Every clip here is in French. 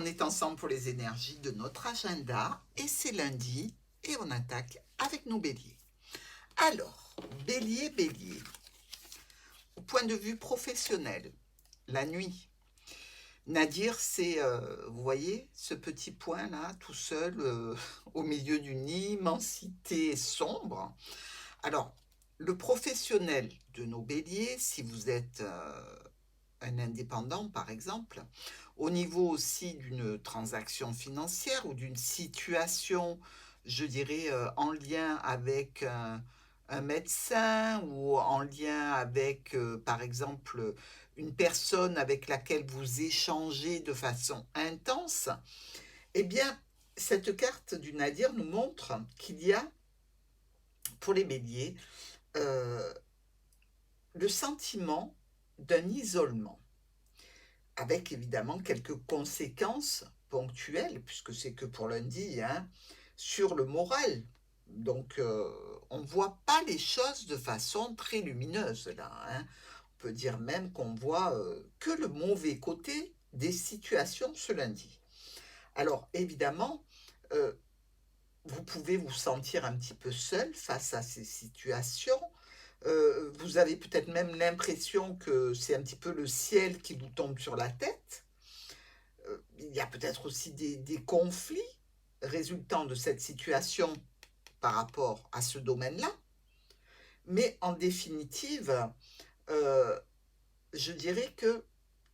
est ensemble pour les énergies de notre agenda et c'est lundi et on attaque avec nos béliers. Alors, bélier, au point de vue professionnel, la nuit. Nadir, c'est, vous voyez, ce petit point là, tout seul, au milieu d'une immensité sombre. Alors, le professionnel de nos béliers, si vous êtes un indépendant par exemple, au niveau aussi d'une transaction financière ou d'une situation, je dirais, en lien avec un médecin ou en lien avec, par exemple, une personne avec laquelle vous échangez de façon intense, eh bien, cette carte du Nadir nous montre qu'il y a, pour les béliers, euh, le sentiment d'un isolement, avec évidemment quelques conséquences ponctuelles, puisque c'est que pour lundi, hein, sur le moral. Donc, on ne voit pas les choses de façon très lumineuse, là. Hein. On peut dire même qu'on voit que le mauvais côté des situations ce lundi. Alors, évidemment, euh, vous pouvez vous sentir un petit peu seul face à ces situations. Vous avez peut-être même l'impression que c'est un petit peu le ciel qui vous tombe sur la tête. Il y a peut-être aussi des conflits résultant de cette situation par rapport à ce domaine-là. Mais en définitive, euh, je dirais que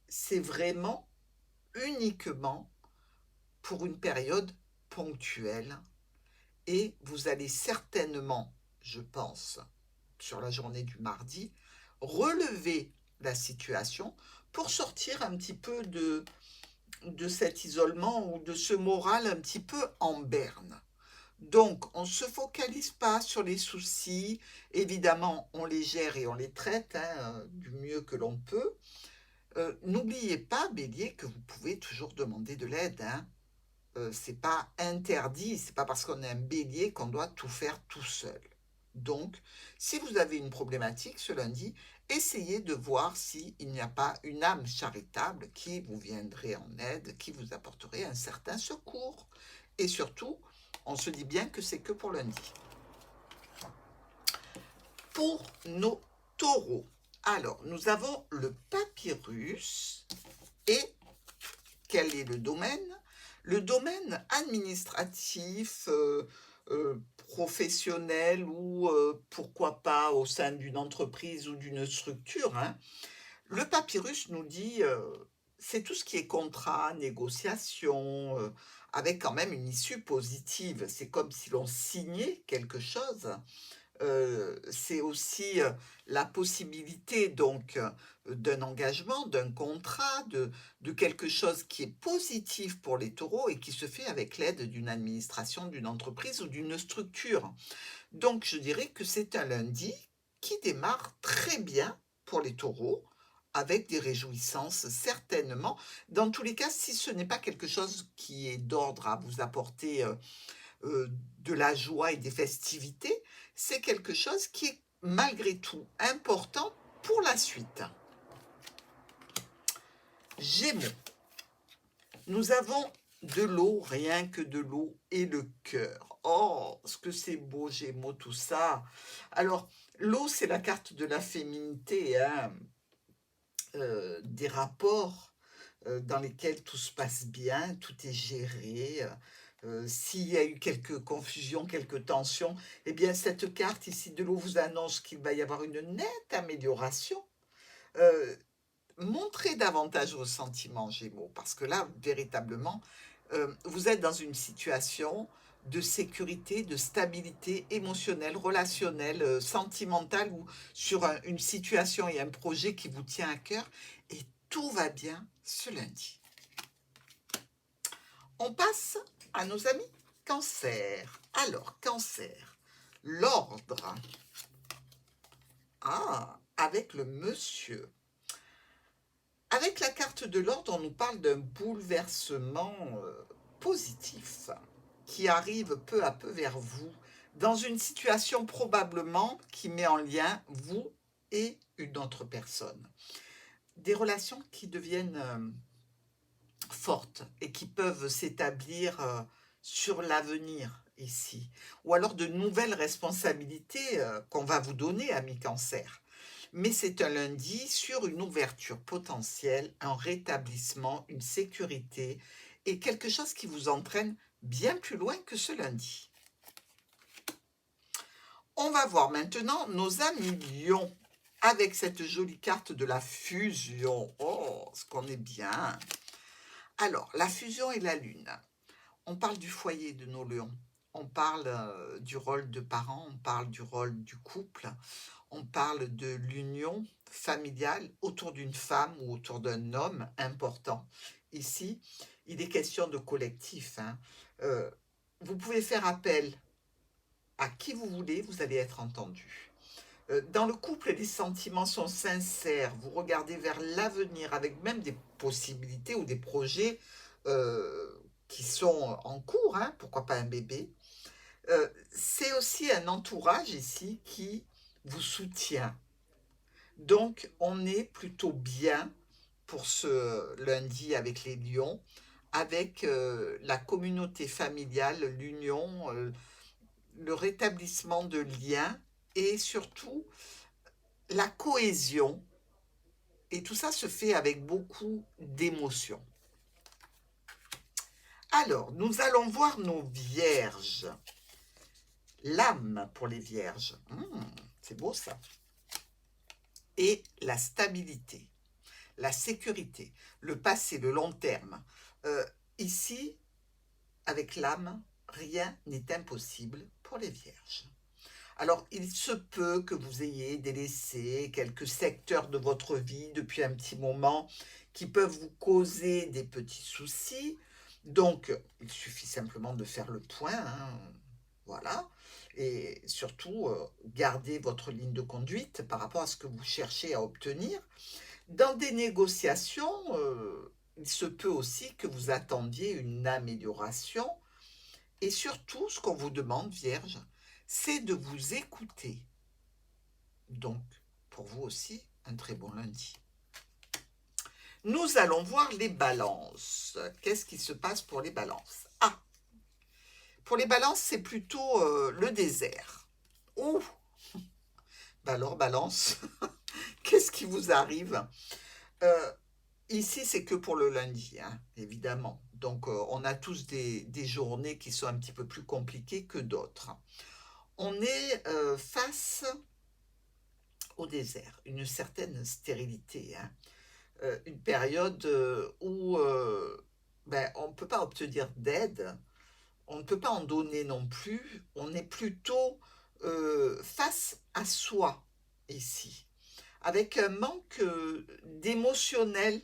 c'est vraiment uniquement pour une période ponctuelle et vous allez certainement, je pense, sur la journée du mardi, relever la situation pour sortir un petit peu de cet isolement ou de ce moral un petit peu en berne. Donc, on ne se focalise pas sur les soucis. Évidemment, on les gère et on les traite hein, du mieux que l'on peut. N'oubliez pas, Bélier, que vous pouvez toujours demander de l'aide. Hein. C'est pas interdit, c'est pas parce qu'on est un Bélier qu'on doit tout faire tout seul. Donc, si vous avez une problématique ce lundi, essayez de voir s'il n'y a pas une âme charitable qui vous viendrait en aide, qui vous apporterait un certain secours. Et surtout, on se dit bien que c'est que pour lundi. Pour nos taureaux, alors nous avons le papyrus et quel est le domaine? Le domaine administratif, professionnel ou pourquoi pas au sein d'une entreprise ou d'une structure. Hein. Le papyrus nous dit, c'est tout ce qui est contrat, négociation, avec quand même une issue positive. C'est comme si l'on signait quelque chose. C'est aussi la possibilité donc d'un engagement, d'un contrat, de quelque chose qui est positif pour les taureaux et qui se fait avec l'aide d'une administration, d'une entreprise ou d'une structure. Donc je dirais que c'est un lundi qui démarre très bien pour les taureaux, avec des réjouissances certainement. Dans tous les cas, si ce n'est pas quelque chose qui est d'ordre à vous apporter de la joie et des festivités, c'est quelque chose qui est malgré tout important pour la suite. Gémeaux. Nous avons de l'eau, rien que de l'eau et le cœur. Oh, ce que c'est beau, Gémeaux, tout ça. Alors, l'eau, c'est la carte de la féminité, hein, des rapports dans lesquels tout se passe bien, tout est géré. S'il y a eu quelques confusions, quelques tensions, eh bien cette carte ici de l'eau vous annonce qu'il va y avoir une nette amélioration. Euh, Montrez davantage vos sentiments, Gémeaux, parce que là, véritablement, vous êtes dans une situation de sécurité, de stabilité émotionnelle, relationnelle, sentimentale, ou sur une situation et un projet qui vous tient à cœur, et tout va bien ce lundi. On passe à nos amis Cancer. Alors, Cancer, l'ordre. Ah, avec le monsieur. Avec la carte de l'ordre, on nous parle d'un bouleversement positif qui arrive peu à peu vers vous, dans une situation probablement qui met en lien vous et une autre personne. Des relations qui deviennent fortes et qui peuvent s'établir sur l'avenir ici. Ou alors de nouvelles responsabilités qu'on va vous donner, ami Cancer. Mais c'est un lundi sur une ouverture potentielle, un rétablissement, une sécurité et quelque chose qui vous entraîne bien plus loin que ce lundi. On va voir maintenant nos amis Lions avec cette jolie carte de la fusion. Oh, ce qu'on est bien. Alors, la fusion et la lune. On parle du foyer de nos lions. On parle du rôle de parents, on parle du rôle du couple, on parle de l'union familiale autour d'une femme ou autour d'un homme important. Ici, il est question de collectif, hein. Vous pouvez faire appel à qui vous voulez, vous allez être entendu. Dans le couple, les sentiments sont sincères, vous regardez vers l'avenir avec même des possibilités ou des projets qui sont en cours, hein, pourquoi pas un bébé. C'est aussi un entourage ici qui vous soutient. Donc, on est plutôt bien pour ce lundi avec les lions, avec la communauté familiale, l'union, le rétablissement de liens et surtout la cohésion. Et tout ça se fait avec beaucoup d'émotion. Alors, nous allons voir nos vierges. L'âme pour les vierges. C'est beau ça. Et la stabilité, la sécurité, le passé, le long terme. Ici, avec l'âme, rien n'est impossible pour les vierges. Alors, il se peut que vous ayez délaissé quelques secteurs de votre vie depuis un petit moment qui peuvent vous causer des petits soucis. Donc, il suffit simplement de faire le point, hein, voilà. Et surtout, garder votre ligne de conduite par rapport à ce que vous cherchez à obtenir. Dans des négociations, il se peut aussi que vous attendiez une amélioration. Et surtout, ce qu'on vous demande, Vierge, c'est de vous écouter. Donc, pour vous aussi, un très bon lundi. Nous allons voir les balances. Qu'est-ce qui se passe pour les balances? Ah, pour les balances, c'est plutôt le désert. Ouh, bah alors balance, qu'est-ce qui vous arrive? Ici, c'est que pour le lundi, hein, évidemment. Donc, on a tous des journées qui sont un petit peu plus compliquées que d'autres. On est face au désert, une certaine stérilité, hein. Une période où on ne peut pas obtenir d'aide, on ne peut pas en donner non plus, on est plutôt face à soi ici, avec un manque d'émotionnel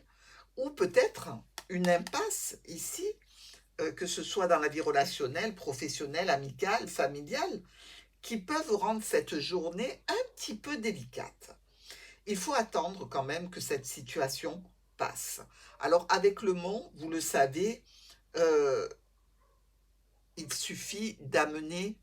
ou peut-être une impasse ici, que ce soit dans la vie relationnelle, professionnelle, amicale, familiale, qui peuvent rendre cette journée un petit peu délicate. Il faut attendre quand même que cette situation passe. Alors avec le mont, vous le savez, il suffit d'amener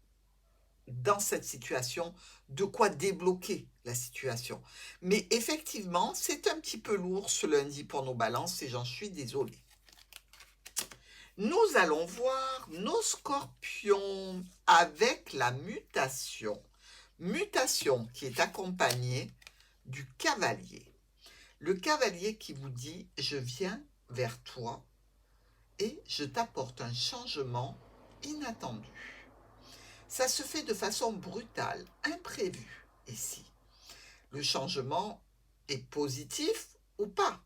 dans cette situation de quoi débloquer la situation. Mais effectivement, c'est un petit peu lourd ce lundi pour nos balances et j'en suis désolée. Nous allons voir nos scorpions avec la mutation. Mutation qui est accompagnée du cavalier. Le cavalier qui vous dit « Je viens vers toi et je t'apporte un changement inattendu ». Ça se fait de façon brutale, imprévue ici. Le changement est positif ou pas.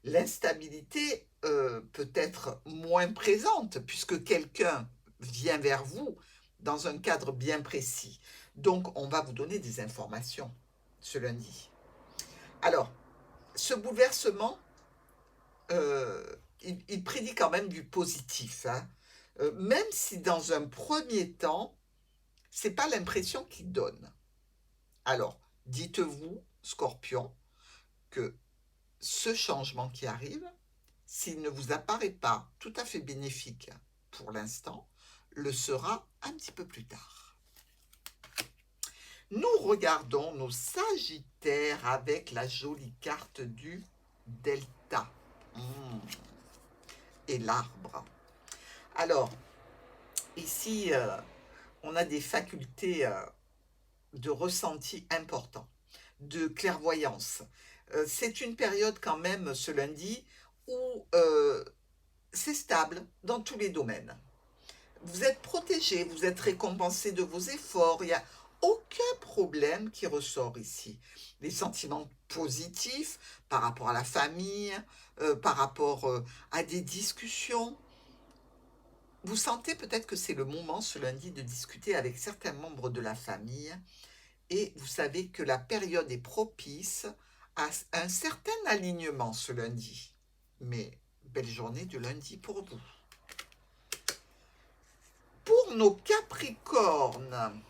L'instabilité peut être moins présente puisque quelqu'un vient vers vous dans un cadre bien précis. Donc, on va vous donner des informations ce lundi. Alors, ce bouleversement, il prédit quand même du positif, hein. Même si dans un premier temps, ce n'est pas l'impression qu'il donne. Alors, dites-vous, Scorpion, que ce changement qui arrive, s'il ne vous apparaît pas tout à fait bénéfique pour l'instant, le sera un petit peu plus tard. Nous regardons nos Sagittaires avec la jolie carte du Delta. et l'arbre. Alors, ici, on a des facultés de ressenti importants, de clairvoyance. C'est une période quand même, ce lundi, où c'est stable dans tous les domaines. Vous êtes protégé, vous êtes récompensé de vos efforts, il n'y a aucun problème qui ressort ici. Les sentiments positifs par rapport à la famille, par rapport à des discussions. Vous sentez peut-être que c'est le moment ce lundi de discuter avec certains membres de la famille et vous savez que la période est propice à un certain alignement ce lundi. Mais belle journée de lundi pour vous. Pour nos Capricornes,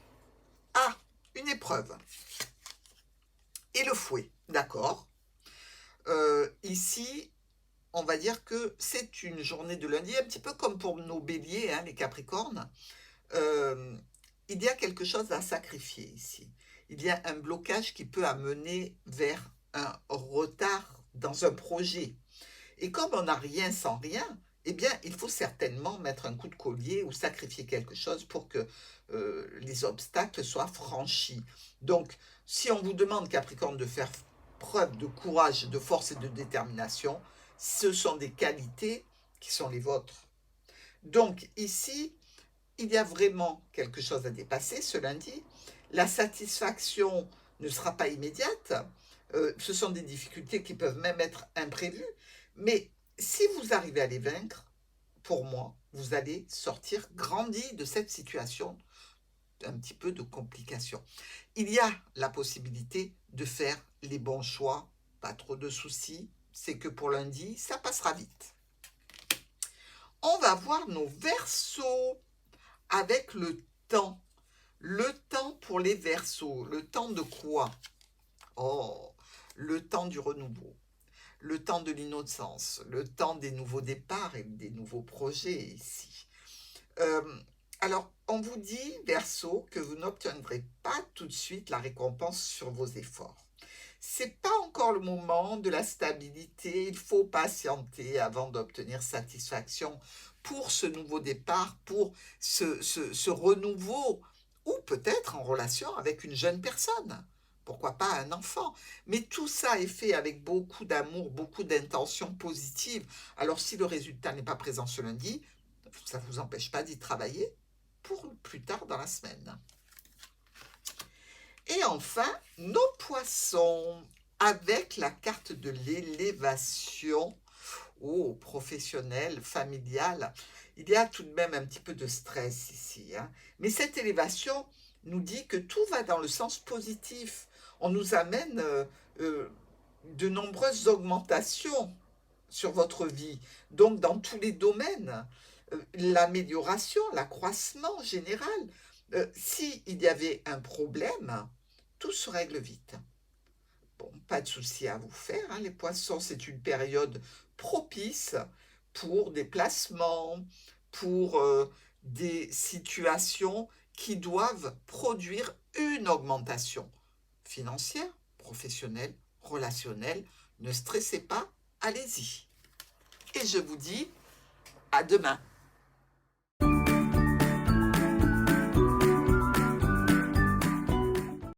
une épreuve. Et le fouet, d'accord. Ici, on va dire que c'est une journée de lundi, un petit peu comme pour nos béliers, hein, les Capricornes. Il y a quelque chose à sacrifier ici. Il y a un blocage qui peut amener vers un retard dans un projet. Et comme on n'a rien sans rien, eh bien, il faut certainement mettre un coup de collier ou sacrifier quelque chose pour que les obstacles soient franchis. Donc, si on vous demande, Capricorne, de faire preuve de courage, de force et de détermination, ce sont des qualités qui sont les vôtres. Donc, ici, il y a vraiment quelque chose à dépasser ce lundi. La satisfaction ne sera pas immédiate. Ce sont des difficultés qui peuvent même être imprévues. Mais si vous arrivez à les vaincre, pour moi, vous allez sortir grandi de cette situation, un petit peu de complication. Il y a la possibilité de faire les bons choix, pas trop de soucis. C'est que pour lundi, ça passera vite. On va voir nos Verseaux avec le temps. Le temps pour les Verseaux. Le temps de quoi? Oh, le temps du renouveau. Le temps de l'innocence. Le temps des nouveaux départs et des nouveaux projets ici. Alors, on vous dit, Verseau, que vous n'obtiendrez pas tout de suite la récompense sur vos efforts. C'est pas encore le moment de la stabilité, il faut patienter avant d'obtenir satisfaction pour ce nouveau départ, pour ce renouveau, ou peut-être en relation avec une jeune personne, pourquoi pas un enfant. Mais tout ça est fait avec beaucoup d'amour, beaucoup d'intentions positives. Alors si le résultat n'est pas présent ce lundi, ça ne vous empêche pas d'y travailler pour plus tard dans la semaine. Et enfin, nos poissons, avec la carte de l'élévation, professionnelle, familiale. Il y a tout de même un petit peu de stress ici. Hein. Mais cette élévation nous dit que tout va dans le sens positif. On nous amène de nombreuses augmentations sur votre vie, donc dans tous les domaines. L'amélioration, l'accroissement général. S'il y avait un problème, tout se règle vite. Bon, pas de souci à vous faire, hein, les poissons, c'est une période propice pour des placements, pour des situations qui doivent produire une augmentation financière, professionnelle, relationnelle. Ne stressez pas, allez-y. Et je vous dis à demain.